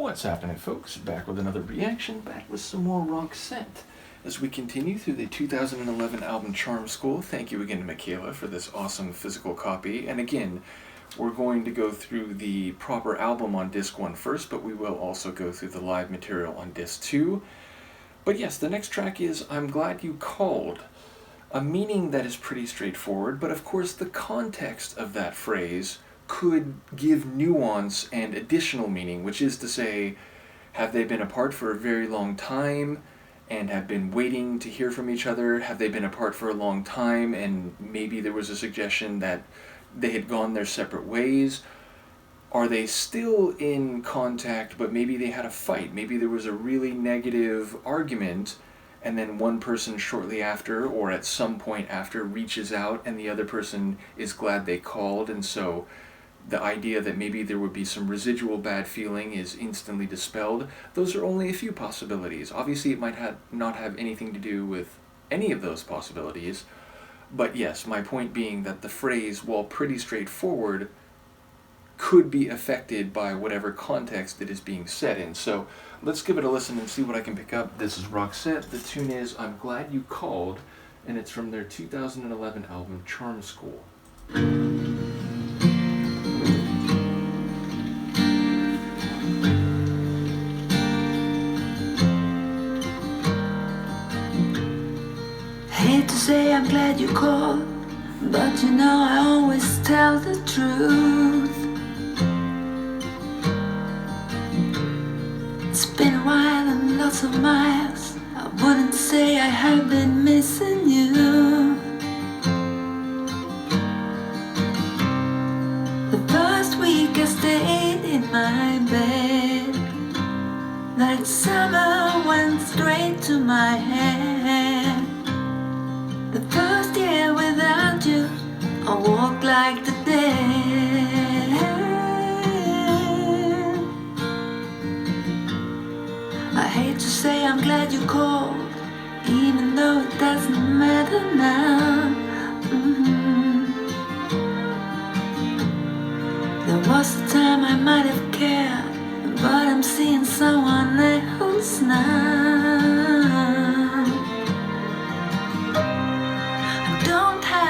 What's happening, folks? Back with another reaction, back with some more Roxette. As we continue through the 2011 album Charm School, thank you again to Michaela for this awesome physical copy. And again, we're going to go through the proper album on disc 1 first, but we will also go through the live material on disc 2. But yes, the next track is I'm Glad You Called. A meaning that is pretty straightforward, but of course the context of that phrase could give nuance and additional meaning, which is to say, have they been apart for a very long time and have been waiting to hear from each other? Have they been apart for a long time and maybe there was a suggestion that they had gone their separate ways? Are they still in contact, but maybe they had a fight? Maybe there was a really negative argument, and then one person shortly after, or at some point after, reaches out and the other person is glad they called, and so the idea that maybe there would be some residual bad feeling is instantly dispelled. Those are only a few possibilities. Obviously, it might not have anything to do with any of those possibilities. But yes, my point being that the phrase, while pretty straightforward, could be affected by whatever context it is being said in. So let's give it a listen and see what I can pick up. This is Roxette. The tune is I'm Glad You Called, and it's from their 2011 album Charm School. Hate to say I'm glad you called, but you know I always tell the truth. It's been a while and lots of miles. I wouldn't say I have been missing you. The first week I stayed in my bed. That summer went straight to my head. The first year without you, I walk like the dead. I hate to say I'm glad you called, even though it doesn't matter now. There was a time I might have cared, but I'm seeing someone else now.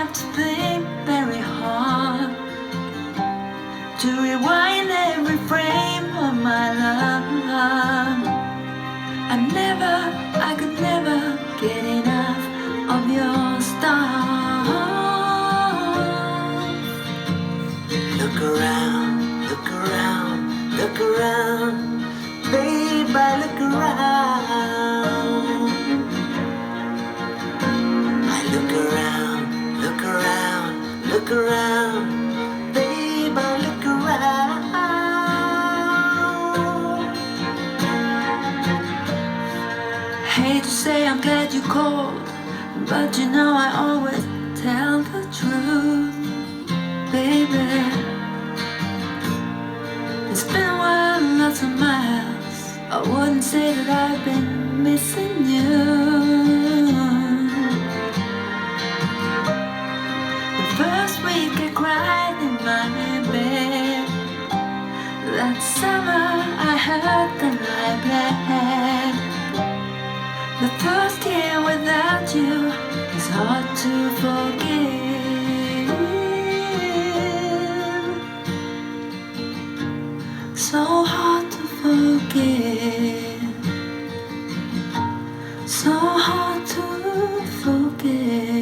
To think very hard to rewind every frame of my love. I could never get enough of your stuff. Look around, look around, look around, babe, I look around. I look around, look around, look around, babe, I look around. Hate to say I'm glad you called, but you know I always tell the truth, baby. It's been a while and lots of miles. I wouldn't say that I've been missing you. First week I cried in my bed. That summer I hurt and I bled. The first year without you is hard to forgive. So hard to forgive. So hard to forgive.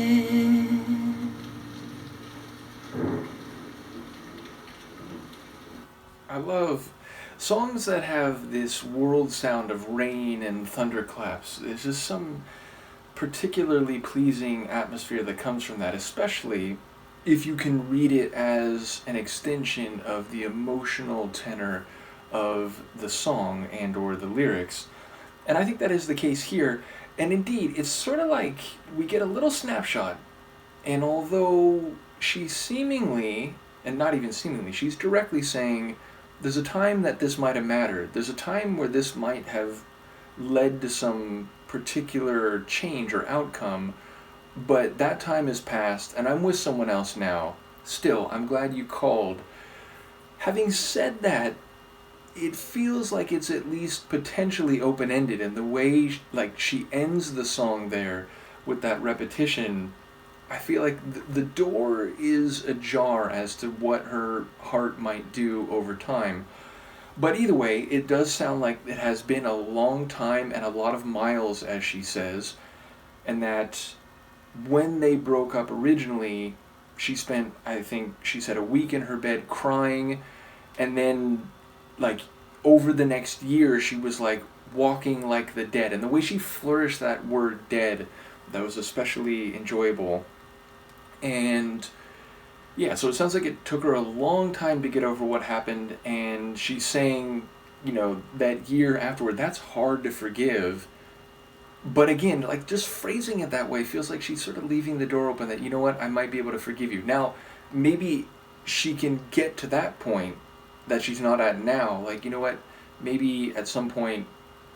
I love songs that have this world sound of rain and thunderclaps. There's just some particularly pleasing atmosphere that comes from that, especially if you can read it as an extension of the emotional tenor of the song and or the lyrics. And I think that is the case here. And indeed, it's sort of like we get a little snapshot, and although she's seemingly, and not even seemingly, she's directly saying, there's a time that this might have mattered. There's a time where this might have led to some particular change or outcome, but that time has passed and I'm with someone else now. Still, I'm glad you called. Having said that, it feels like it's at least potentially open-ended, and the way like she ends the song there with that repetition, I feel like the door is ajar as to what her heart might do over time. But either way, it does sound like it has been a long time and a lot of miles, as she says, and that when they broke up originally, she spent, I think she said, a week in her bed crying, and then, like, over the next year, she was, like, walking like the dead. And the way she flourished that word dead, that was especially enjoyable. And yeah, so it sounds like it took her a long time to get over what happened, and she's saying, that year afterward, that's hard to forgive. But again, like, just phrasing it that way feels like she's sort of leaving the door open that, you know what, I might be able to forgive you. Now, maybe she can get to that point that she's not at now. Like, you know what, maybe at some point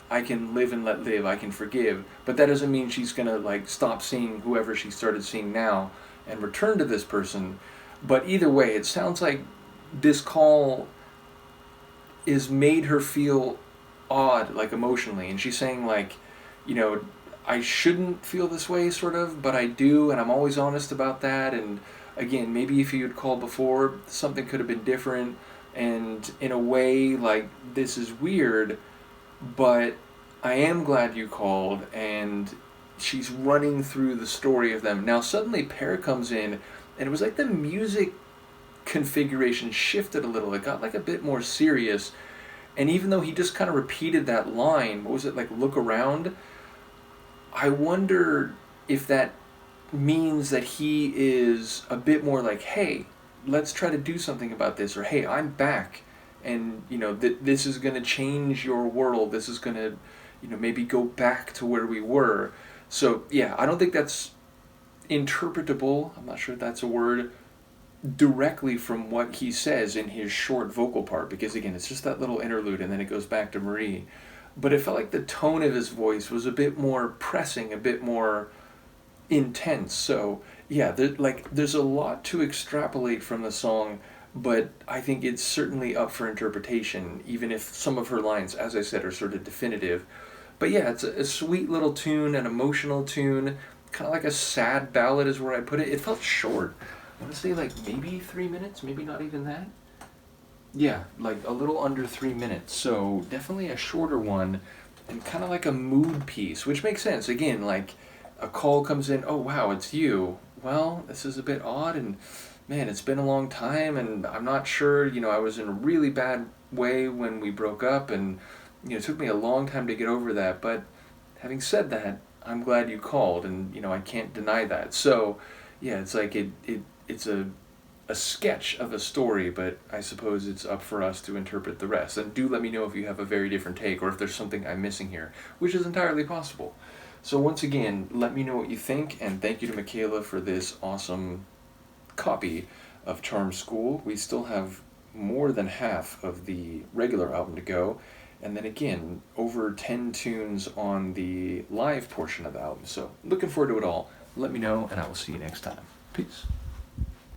I can live and let live, I can forgive. But that doesn't mean she's going to, like, stop seeing whoever she started seeing now and return to this person. But either way, it sounds like this call is made her feel odd, like, emotionally. And she's saying, like, I shouldn't feel this way, sort of, but I do, and I'm always honest about that. And again, maybe if you had called before, something could have been different. And in a way, like, this is weird, but I am glad you called. And she's running through the story of them. Now, suddenly, Pear comes in, and it was like the music configuration shifted a little. It got, like, a bit more serious. And even though he just kind of repeated that line, what was it, like, look around? I wonder if that means that he is a bit more like, hey, let's try to do something about this, or hey, I'm back, and this is going to change your world. This is going to, maybe go back to where we were. So yeah, I don't think that's interpretable. I'm not sure if that's a word directly from what he says in his short vocal part, because again, it's just that little interlude, and then it goes back to Marie. But it felt like the tone of his voice was a bit more pressing, a bit more intense. So yeah, there's a lot to extrapolate from the song, but I think it's certainly up for interpretation, even if some of her lines, as I said, are sort of definitive. But yeah, it's a sweet little tune, an emotional tune, kind of like a sad ballad is where I put it. It felt short. I want to say like maybe 3 minutes, maybe not even that. Yeah, like a little under 3 minutes, so definitely a shorter one, and kind of like a mood piece, which makes sense. Again, like, a call comes in, oh wow, it's you. Well, this is a bit odd, and man, it's been a long time, and I'm not sure, I was in a really bad way when we broke up, and, it took me a long time to get over that, but having said that, I'm glad you called, and, I can't deny that. So, yeah, it's like it's a sketch of a story, but I suppose it's up for us to interpret the rest. And do let me know if you have a very different take, or if there's something I'm missing here, which is entirely possible. So once again, let me know what you think, and thank you to Michaela for this awesome copy of Charm School. We still have more than half of the regular album to go, and then again, over 10 tunes on the live portion of the album. So looking forward to it all. Let me know, and I will see you next time. Peace.